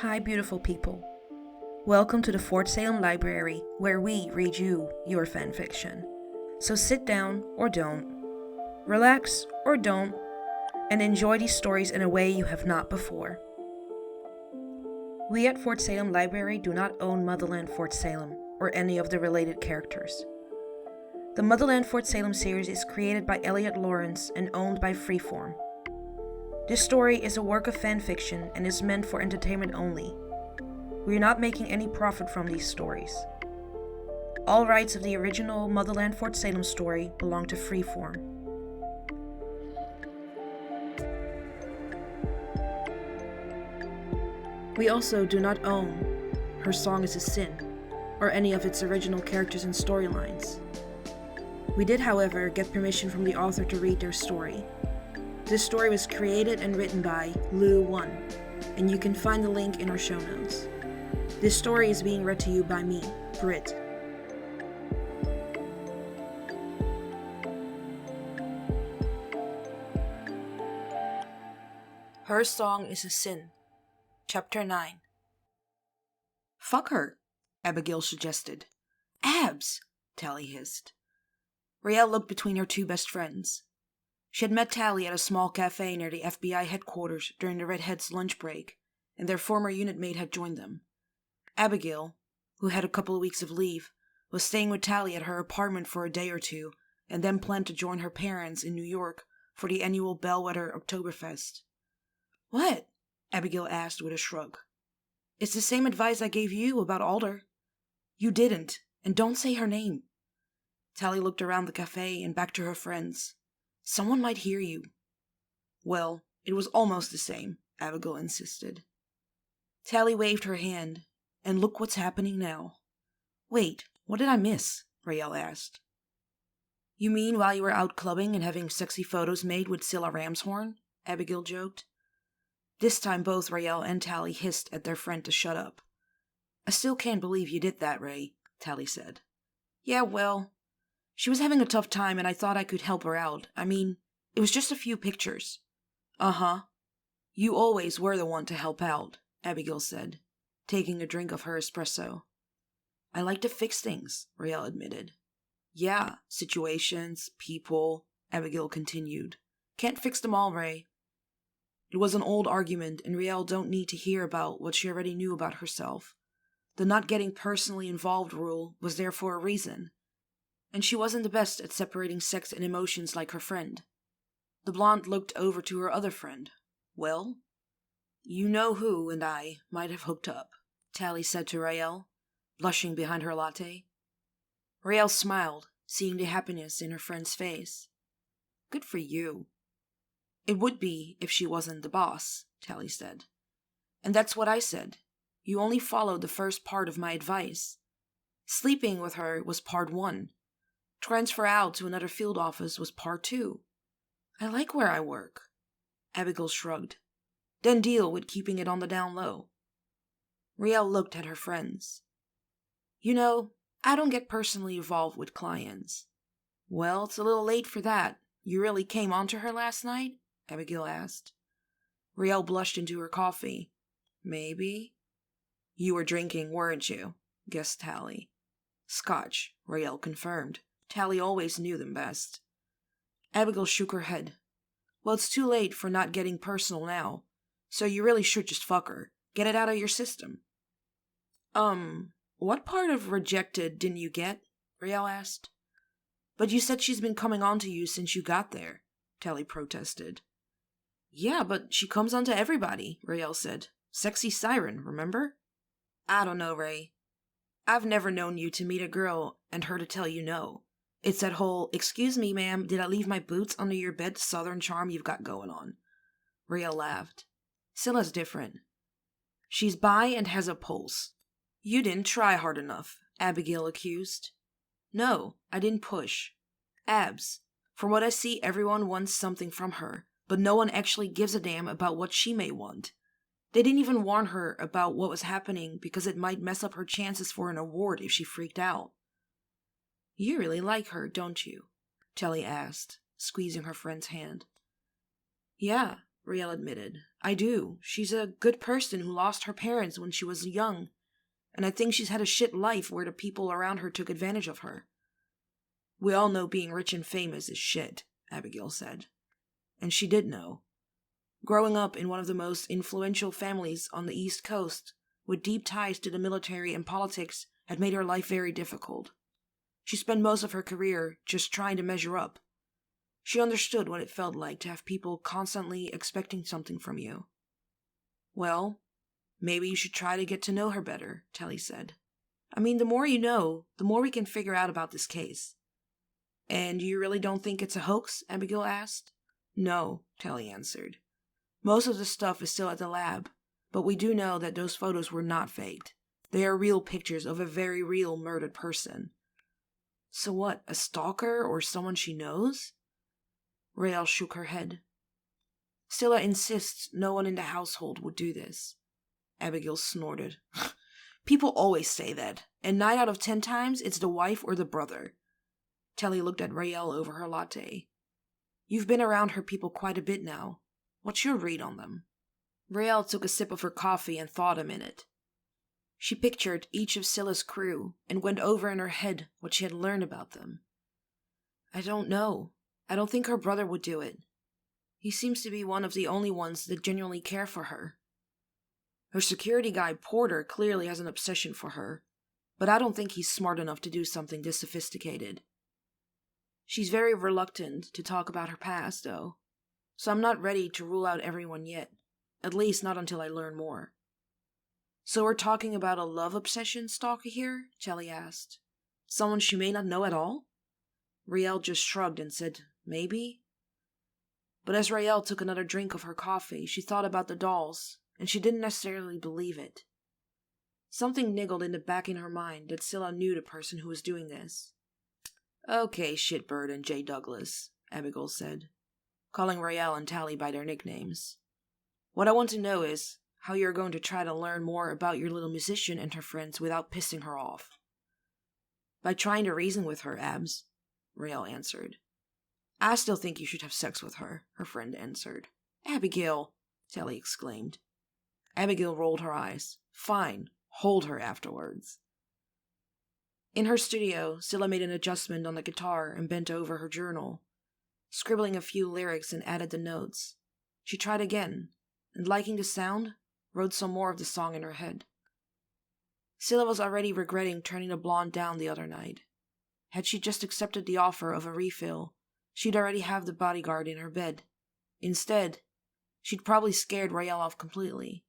Hi, beautiful people. Welcome to the Fort Salem Library, where we read you your fanfiction. So sit down or don't, relax or don't, and enjoy these stories in a way you have not before. We at Fort Salem Library do not own Motherland Fort Salem or any of the related characters. The Motherland Fort Salem series is created by Elliot Lawrence and owned by Freeform. This story is a work of fanfiction and is meant for entertainment only. We are not making any profit from these stories. All rights of the original Motherland Fort Salem story belong to Freeform. We also do not own Her Song is a Sin, or any of its original characters and storylines. We did, however, get permission from the author to read their story. This story was created and written by Lou1, and you can find the link in our show notes. This story is being read to you by me, Britt. Her Song is a Sin, Chapter 9. Fuck her, Abigail suggested. Abs, Tally hissed. Raelle looked between her two best friends. She had met Tally at a small cafe near the FBI headquarters during the Redheads' lunch break, and their former unit mate had joined them. Abigail, who had a couple of weeks of leave, was staying with Tally at her apartment for a day or two, and then planned to join her parents in New York for the annual Bellwether Oktoberfest. What? Abigail asked with a shrug. It's the same advice I gave you about Alder. You didn't, and don't say her name. Tally looked around the cafe and back to her friends. Someone might hear you. Well, it was almost the same, Abigail insisted. Tally waved her hand, and look what's happening now. Wait, what did I miss? Raelle asked. You mean while you were out clubbing and having sexy photos made with Scylla Ramshorn? Abigail joked. This time both Raelle and Tally hissed at their friend to shut up. I still can't believe you did that, Ray, Tally said. Yeah, well, she was having a tough time and I thought I could help her out. I mean, it was just a few pictures. Uh-huh. You always were the one to help out, Abigail said, taking a drink of her espresso. I like to fix things, Raelle admitted. Yeah, situations, people, Abigail continued. Can't fix them all, Ray. It was an old argument, and Raelle don't need to hear about what she already knew about herself. The not getting personally involved rule was there for a reason, and she wasn't the best at separating sex and emotions like her friend. The blonde looked over to her other friend. Well, you know who and I might have hooked up, Tally said to Raelle, blushing behind her latte. Raelle smiled, seeing the happiness in her friend's face. Good for you. It would be if she wasn't the boss, Tally said. And that's what I said. You only followed the first part of my advice. Sleeping with her was part 1. Transfer out to another field office was part 2. I like where I work. Abigail shrugged. Then deal with keeping it on the down low. Raelle looked at her friends. You know, I don't get personally involved with clients. Well, it's a little late for that. You really came onto her last night? Abigail asked. Raelle blushed into her coffee. Maybe. You were drinking, weren't you? Guessed Tally. Scotch, Raelle confirmed. Tally always knew them best. Abigail shook her head. Well, it's too late for not getting personal now, so you really should just fuck her. Get it out of your system. What part of rejected didn't you get? Raelle asked. But you said she's been coming on to you since you got there, Tally protested. Yeah, but she comes on to everybody, Raelle said. Sexy siren, remember? I don't know, Ray. I've never known you to meet a girl and her to tell you no. It's that whole, excuse me, ma'am, did I leave my boots under your bed southern charm you've got going on. Raelle laughed. Scylla's different. She's bi and has a pulse. You didn't try hard enough, Abigail accused. No, I didn't push. Abs. From what I see, everyone wants something from her, but no one actually gives a damn about what she may want. They didn't even warn her about what was happening because it might mess up her chances for an award if she freaked out. You really like her, don't you? Tally asked, squeezing her friend's hand. Yeah, Riel admitted. I do. She's a good person who lost her parents when she was young, and I think she's had a shit life where the people around her took advantage of her. We all know being rich and famous is shit, Abigail said. And she did know. Growing up in one of the most influential families on the East Coast, with deep ties to the military and politics, had made her life very difficult. She spent most of her career just trying to measure up. She understood what it felt like to have people constantly expecting something from you. Well, maybe you should try to get to know her better, Telly said. I mean, the more you know, the more we can figure out about this case. And you really don't think it's a hoax? Abigail asked. No, Telly answered. Most of the stuff is still at the lab, but we do know that those photos were not faked. They are real pictures of a very real murdered person. So what, a stalker or someone she knows? Rael shook her head. Scylla insists no one in the household would do this. Abigail snorted. People always say that, and 9 out of 10 times it's the wife or the brother. Telly looked at Rael over her latte. You've been around her people quite a bit now. What's your read on them? Rael took a sip of her coffee and thought a minute. She pictured each of Scylla's crew and went over in her head what she had learned about them. I don't know. I don't think her brother would do it. He seems to be one of the only ones that genuinely care for her. Her security guy, Porter, clearly has an obsession for her, but I don't think he's smart enough to do something this sophisticated. She's very reluctant to talk about her past, though, so I'm not ready to rule out everyone yet, at least not until I learn more. So we're talking about a love obsession stalker here? Telly asked. Someone she may not know at all? Rael just shrugged and said, maybe? But as Rael took another drink of her coffee, she thought about the dolls, and she didn't necessarily believe it. Something niggled in the back in her mind that Scylla knew the person who was doing this. Okay, Shitbird and J. Douglas, Abigail said, calling Rael and Tally by their nicknames. What I want to know is how you're going to try to learn more about your little musician and her friends without pissing her off. By trying to reason with her, Abs, Rael answered. I still think you should have sex with her, her friend answered. Abigail, Tally exclaimed. Abigail rolled her eyes. Fine, hold her afterwards. In her studio, Scylla made an adjustment on the guitar and bent over her journal, scribbling a few lyrics and added the notes. She tried again, and liking the sound, wrote some more of the song in her head. Scylla was already regretting turning the blonde down the other night. Had she just accepted the offer of a refill, she'd already have the bodyguard in her bed. Instead, she'd probably scared Rael off completely.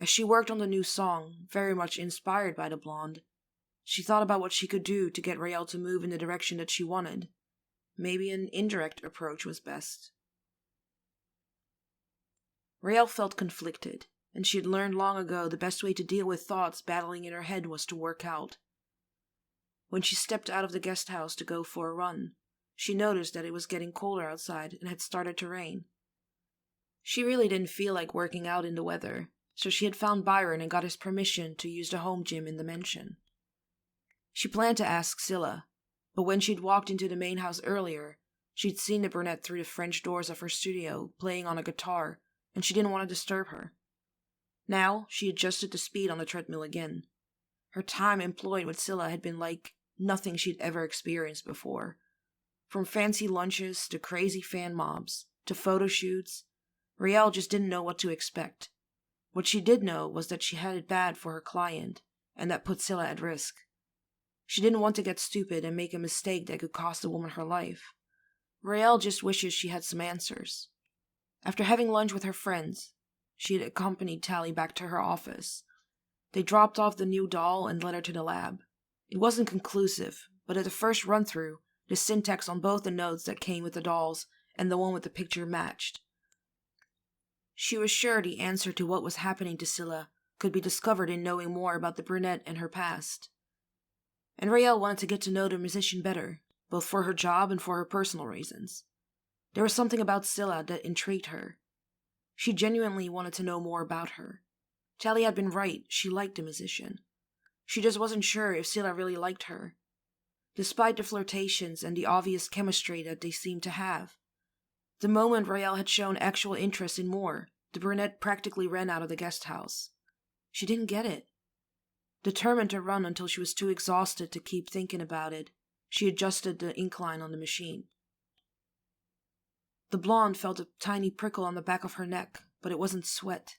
As she worked on the new song, very much inspired by the blonde, she thought about what she could do to get Rael to move in the direction that she wanted. Maybe an indirect approach was best. Rael felt conflicted, and she had learned long ago the best way to deal with thoughts battling in her head was to work out. When she stepped out of the guest house to go for a run, she noticed that it was getting colder outside and had started to rain. She really didn't feel like working out in the weather, so she had found Byron and got his permission to use the home gym in the mansion. She planned to ask Scylla, but when she'd walked into the main house earlier, she'd seen the brunette through the French doors of her studio playing on a guitar, and she didn't want to disturb her. Now, she adjusted the speed on the treadmill again. Her time employed with Scylla had been like nothing she'd ever experienced before. From fancy lunches to crazy fan mobs to photo shoots, Rael just didn't know what to expect. What she did know was that she had it bad for her client, and that put Scylla at risk. She didn't want to get stupid and make a mistake that could cost the woman her life. Rael just wishes she had some answers. After having lunch with her friends, she had accompanied Tally back to her office. They dropped off the new doll and led her to the lab. It wasn't conclusive, but at the first run-through, the syntax on both the notes that came with the dolls and the one with the picture matched. She was sure the answer to what was happening to Scylla could be discovered in knowing more about the brunette and her past. And Rael wanted to get to know the musician better, both for her job and for her personal reasons. There was something about Scylla that intrigued her. She genuinely wanted to know more about her. Tally had been right, she liked the musician. She just wasn't sure if Scylla really liked her. Despite the flirtations and the obvious chemistry that they seemed to have, The moment Raelle had shown actual interest in more, the brunette practically ran out of the guest house. She didn't get it. Determined to run until she was too exhausted to keep thinking about it, she adjusted the incline on the machine. The blonde felt a tiny prickle on the back of her neck, but it wasn't sweat.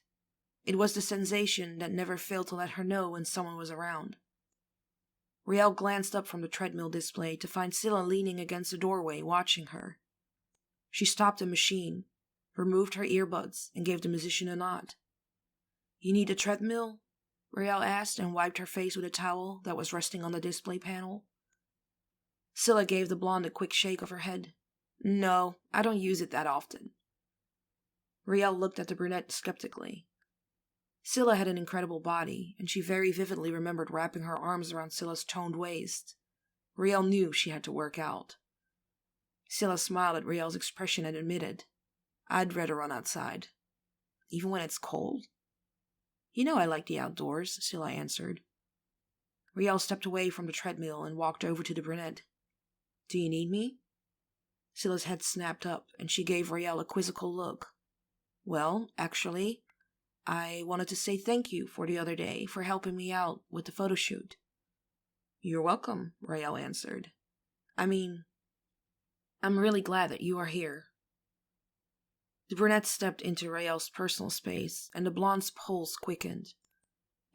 It was the sensation that never failed to let her know when someone was around. Raelle glanced up from the treadmill display to find Scylla leaning against the doorway, watching her. She stopped the machine, removed her earbuds, and gave the musician a nod. "You need a treadmill?" Raelle asked, and wiped her face with a towel that was resting on the display panel. Scylla gave the blonde a quick shake of her head. "No, I don't use it that often." Raelle looked at the brunette skeptically. Scylla had an incredible body, and she very vividly remembered wrapping her arms around Scylla's toned waist. Raelle knew she had to work out. Scylla smiled at Raelle's expression and admitted, "I'd rather run outside." "Even when it's cold?" "You know I like the outdoors," Scylla answered. Raelle stepped away from the treadmill and walked over to the brunette. "Do you need me?" Scylla's head snapped up, and she gave Raelle a quizzical look. "Well, actually, I wanted to say thank you for the other day for helping me out with the photo shoot." "You're welcome," Raelle answered. I'm really glad that you are here." The brunette stepped into Raelle's personal space, and the blonde's pulse quickened.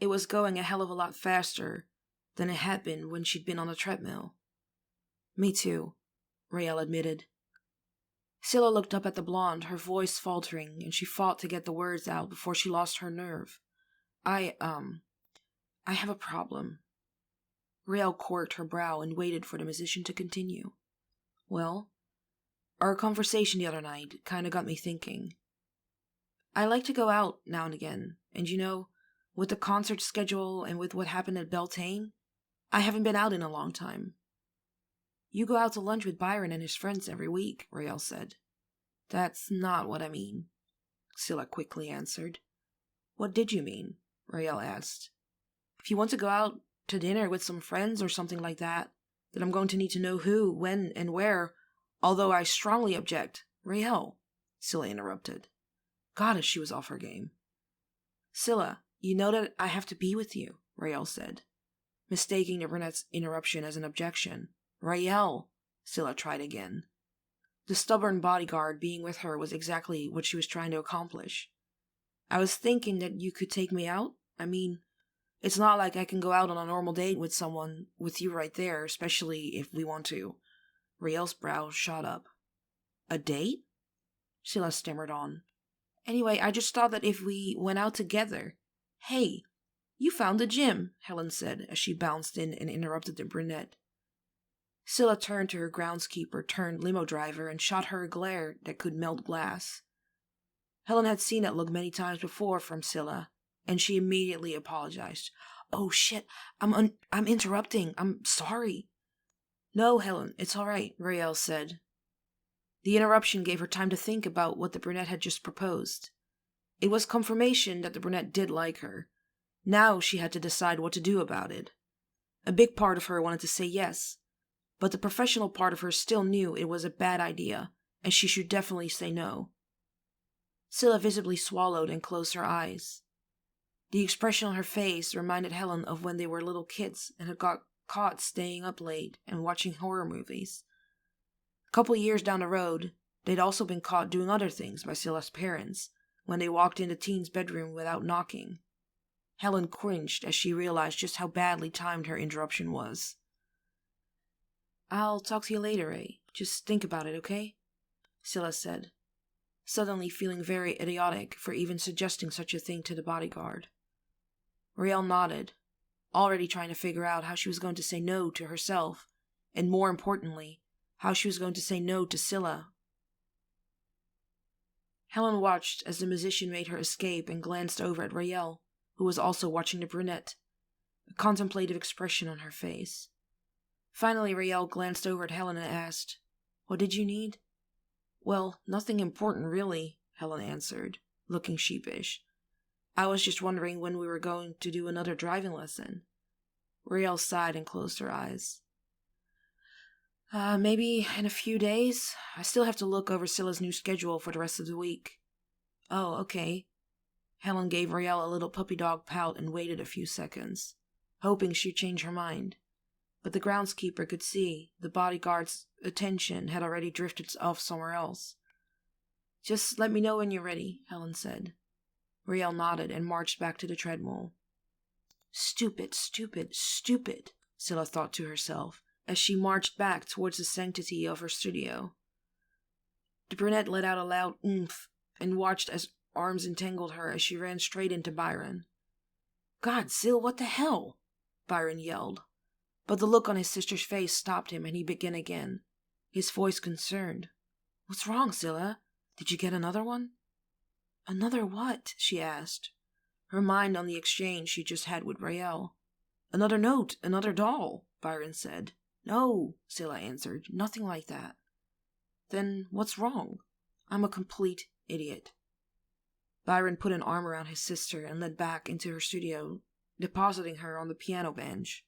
It was going a hell of a lot faster than it had been when she'd been on the treadmill. "Me too," Raelle admitted. Scylla looked up at the blonde, her voice faltering, and she fought to get the words out before she lost her nerve. I have a problem." Raelle corked her brow and waited for the musician to continue. "Well, our conversation the other night kinda got me thinking. I like to go out now and again, and with the concert schedule and with what happened at Beltane, I haven't been out in a long time." "You go out to lunch with Byron and his friends every week," Raelle said. "That's not what I mean," Scylla quickly answered. "What did you mean?" Raelle asked. "If you want to go out to dinner with some friends or something like that, then I'm going to need to know who, when, and where, although I strongly object." "Raelle," Scylla interrupted. God, as she was off her game. "Scylla, you know that I have to be with you," Raelle said, mistaking the brunette's interruption as an objection. "Raelle," Scylla tried again. The stubborn bodyguard being with her was exactly what she was trying to accomplish. "I was thinking that you could take me out. It's not like I can go out on a normal date with someone with you right there, especially if we want to." Raelle's brows shot up. "A date?" Scylla stammered on. "Anyway, I just thought that if we went out together—" "Hey, you found the gym," Helen said as she bounced in and interrupted the brunette. Scylla turned to her groundskeeper-turned-limo driver and shot her a glare that could melt glass. Helen had seen that look many times before from Scylla, and she immediately apologized. "Oh shit, I'm interrupting. I'm sorry." "No, Helen, it's all right," Raelle said. The interruption gave her time to think about what the brunette had just proposed. It was confirmation that the brunette did like her. Now she had to decide what to do about it. A big part of her wanted to say yes, but the professional part of her still knew it was a bad idea, and she should definitely say no. Scylla visibly swallowed and closed her eyes. The expression on her face reminded Helen of when they were little kids and had got caught staying up late and watching horror movies. A couple years down the road, they'd also been caught doing other things by Scylla's parents when they walked into Teen's bedroom without knocking. Helen cringed as she realized just how badly timed her interruption was. "I'll talk to you later, Ray. Just think about it, okay?" Scylla said, suddenly feeling very idiotic for even suggesting such a thing to the bodyguard. Raelle nodded, already trying to figure out how she was going to say no to herself, and more importantly, how she was going to say no to Scylla. Helen watched as the musician made her escape and glanced over at Raelle, who was also watching the brunette, a contemplative expression on her face. Finally, Raelle glanced over at Helen and asked, "What did you need?" "Well, nothing important, really," Helen answered, looking sheepish. "I was just wondering when we were going to do another driving lesson." Raelle sighed and closed her eyes. Maybe in a few days. I still have to look over Scylla's new schedule for the rest of the week. Oh, okay. Helen gave Riel a little puppy dog pout and waited a few seconds, hoping she'd change her mind. But the groundskeeper could see the bodyguard's attention had already drifted off somewhere else. Just let me know when you're ready, Helen said. Riel nodded and marched back to the treadmill. Stupid, stupid, stupid, Scylla thought to herself as she marched back towards the sanctity of her studio. The brunette let out a loud oomph and watched as arms entangled her as she ran straight into Byron. God, Syl, what the hell? Byron yelled. But the look on his sister's face stopped him and he began again, his voice concerned. What's wrong, Scylla? Did you get another one? Another what? She asked, her mind on the exchange she just had with Rael. Another note, another doll, Byron said. No, Scylla answered, nothing like that. Then what's wrong? I'm a complete idiot. Byron put an arm around his sister and led back into her studio, depositing her on the piano bench.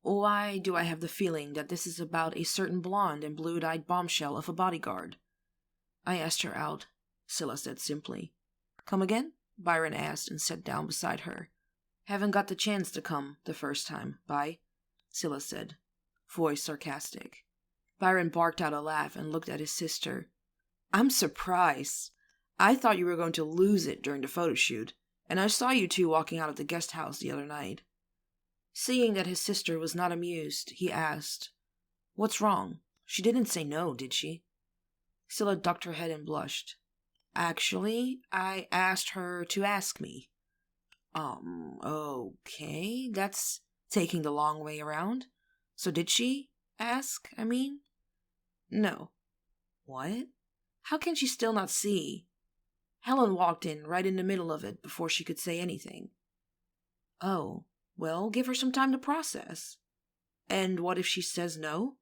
Why do I have the feeling that this is about a certain blonde and blue-eyed bombshell of a bodyguard? I asked her out, Scylla said simply. Come again? Byron asked and sat down beside her. Haven't got the chance to come the first time, bye, Scylla said, voice sarcastic. Byron barked out a laugh and looked at his sister. I'm surprised. I thought you were going to lose it during the photo shoot, and I saw you two walking out of the guest house the other night. Seeing that his sister was not amused, he asked, What's wrong? She didn't say no, did she? Scylla ducked her head and blushed. Actually, I asked her to ask me. Okay, that's taking the long way around. So did she ask, I mean? No. What? How can she still not see? Helen walked in right in the middle of it before she could say anything. Oh, well, give her some time to process. And what if she says no?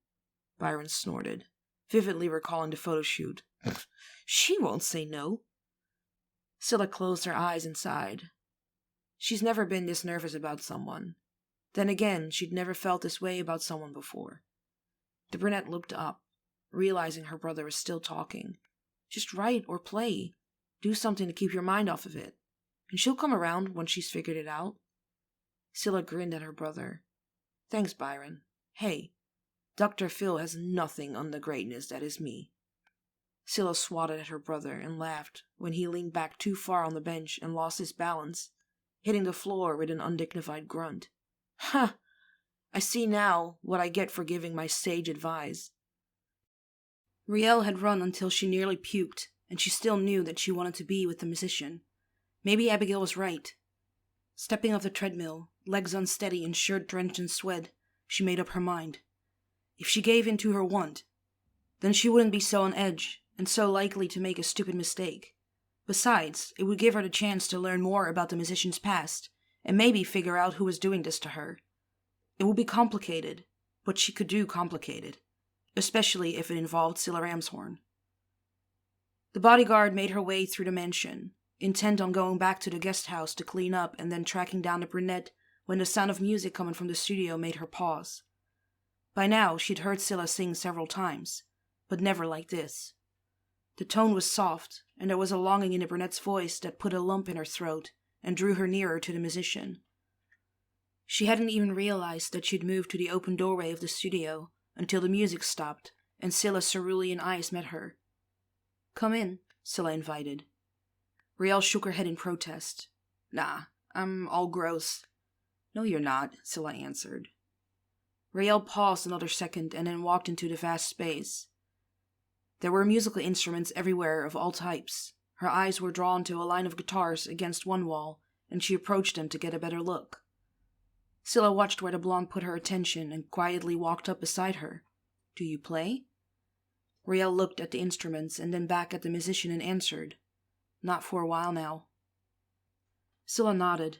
Byron snorted, vividly recalling the photo shoot. She won't say no. Scylla closed her eyes and sighed. She's never been this nervous about someone. Then again, she'd never felt this way about someone before. The brunette looked up, realizing her brother was still talking. Just write or play. Do something to keep your mind off of it. And she'll come around once she's figured it out. Scylla grinned at her brother. Thanks, Byron. Hey, Dr. Phil has nothing on the greatness that is me. Scylla swatted at her brother and laughed when he leaned back too far on the bench and lost his balance, hitting the floor with an undignified grunt. Ha! I see now what I get for giving my sage advice. Riel had run until she nearly puked, and she still knew that she wanted to be with the musician. Maybe Abigail was right. Stepping off the treadmill, legs unsteady and shirt drenched in sweat, she made up her mind. If she gave in to her want, then she wouldn't be so on edge and so likely to make a stupid mistake. Besides, it would give her the chance to learn more about the musician's past and maybe figure out who was doing this to her. It would be complicated, but she could do complicated, especially if it involved Scylla Ramshorn. The bodyguard made her way through the mansion, intent on going back to the guest house to clean up and then tracking down the brunette when the sound of music coming from the studio made her pause. By now, she'd heard Scylla sing several times, but never like this. The tone was soft, and there was a longing in the brunette's voice that put a lump in her throat and drew her nearer to the musician. She hadn't even realized that she'd moved to the open doorway of the studio until the music stopped and Scylla's cerulean eyes met her. Come in, Scylla invited. Riel shook her head in protest. Nah, I'm all gross. No, you're not, Scylla answered. Riel paused another second and then walked into the vast space. There were musical instruments everywhere of all types. Her eyes were drawn to a line of guitars against one wall, and she approached them to get a better look. Scylla watched where the blonde put her attention and quietly walked up beside her. Do you play? Riel looked at the instruments and then back at the musician and answered. Not for a while now. Scylla nodded,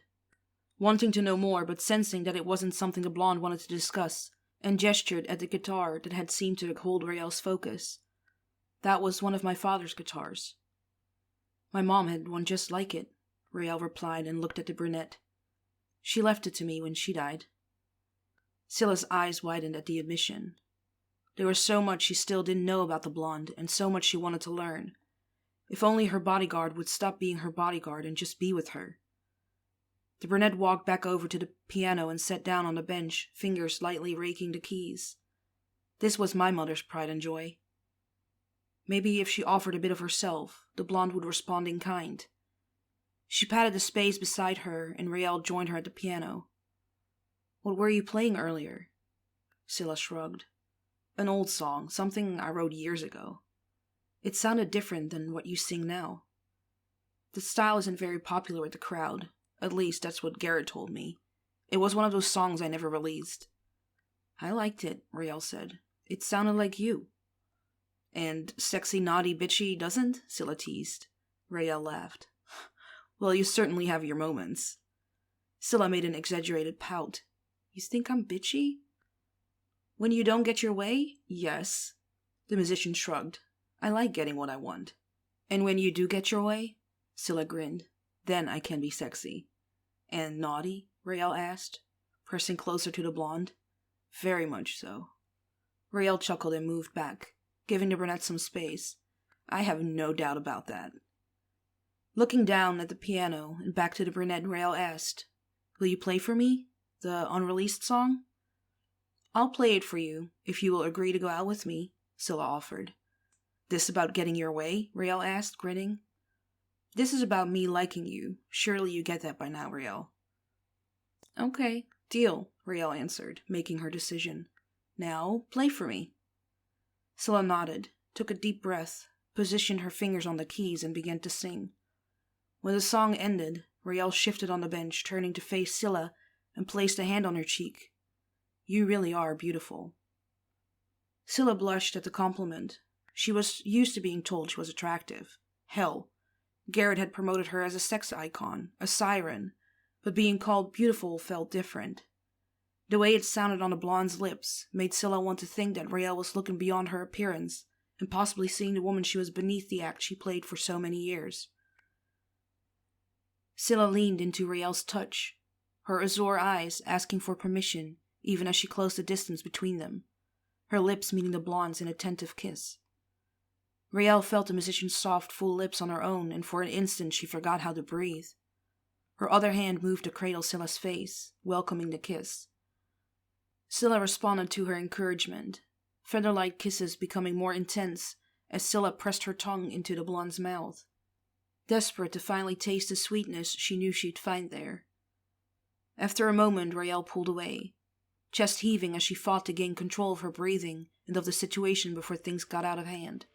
wanting to know more but sensing that it wasn't something the blonde wanted to discuss, and gestured at the guitar that had seemed to hold Riel's focus. That was one of my father's guitars. My mom had one just like it, Riel replied and looked at the brunette. She left it to me when she died. Scylla's eyes widened at the admission. There was so much she still didn't know about the blonde, and so much she wanted to learn. If only her bodyguard would stop being her bodyguard and just be with her. The brunette walked back over to the piano and sat down on the bench, fingers lightly raking the keys. This was my mother's pride and joy. Maybe if she offered a bit of herself, the blonde would respond in kind. She patted the space beside her, and Rael joined her at the piano. "What were you playing earlier?" Scylla shrugged. "An old song, something I wrote years ago. It sounded different than what you sing now. The style isn't very popular with the crowd. At least that's what Garrett told me. It was one of those songs I never released." "I liked it," Rael said. "It sounded like you." "And sexy, naughty, bitchy doesn't?" Scylla teased. Rael laughed. "Well, you certainly have your moments." Scylla made an exaggerated pout. "You think I'm bitchy?" "When you don't get your way, yes." The musician shrugged. "I like getting what I want." "And when you do get your way?" Scylla grinned. "Then I can be sexy." "And naughty?" Rael asked, pressing closer to the blonde. "Very much so." Rael chuckled and moved back, giving the brunette some space. "I have no doubt about that." Looking down at the piano and back to the brunette, Rael asked, "Will you play for me? The unreleased song?" "I'll play it for you, if you will agree to go out with me," Scylla offered. "This about getting your way?" Rael asked, grinning. "This is about me liking you. Surely you get that by now, Rael." "Okay, deal," Rael answered, making her decision. "Now, play for me." Scylla nodded, took a deep breath, positioned her fingers on the keys, and began to sing. When the song ended, Rael shifted on the bench, turning to face Scylla, and placed a hand on her cheek. "You really are beautiful." Scylla blushed at the compliment. She was used to being told she was attractive. Hell, Garrett had promoted her as a sex icon, a siren, but being called beautiful felt different. The way it sounded on the blonde's lips made Scylla want to think that Rael was looking beyond her appearance and possibly seeing the woman she was beneath the act she played for so many years. Scylla leaned into Rael's touch, her azure eyes asking for permission even as she closed the distance between them, her lips meeting the blonde's in a tentative kiss. Rael felt the musician's soft, full lips on her own, and for an instant she forgot how to breathe. Her other hand moved to cradle Scylla's face, welcoming the kiss. Scylla responded to her encouragement, feather-light kisses becoming more intense as Scylla pressed her tongue into the blonde's mouth, desperate to finally taste the sweetness she knew she'd find there. After a moment, Rael pulled away, chest heaving as she fought to gain control of her breathing and of the situation before things got out of hand.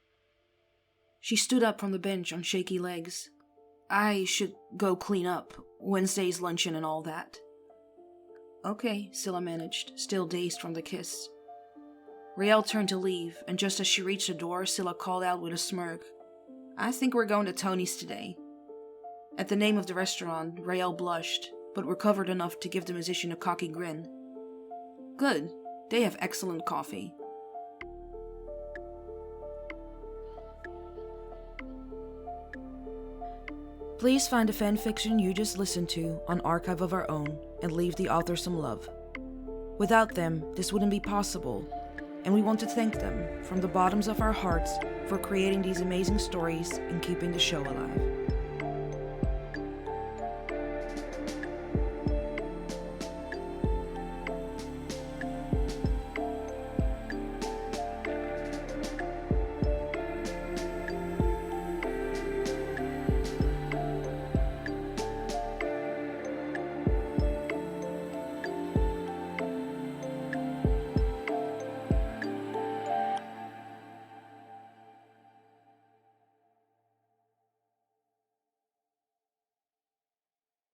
She stood up from the bench on shaky legs. "I should go clean up. Wednesday's luncheon and all that." "Okay," Scylla managed, still dazed from the kiss. Rael turned to leave, and just as she reached the door, Scylla called out with a smirk, "I think we're going to Tony's today." At the name of the restaurant, Rael blushed, but recovered enough to give the musician a cocky grin. "Good. They have excellent coffee." Please find the fanfiction you just listened to on Archive of Our Own and leave the author some love. Without them, this wouldn't be possible, and we want to thank them from the bottoms of our hearts for creating these amazing stories and keeping the show alive.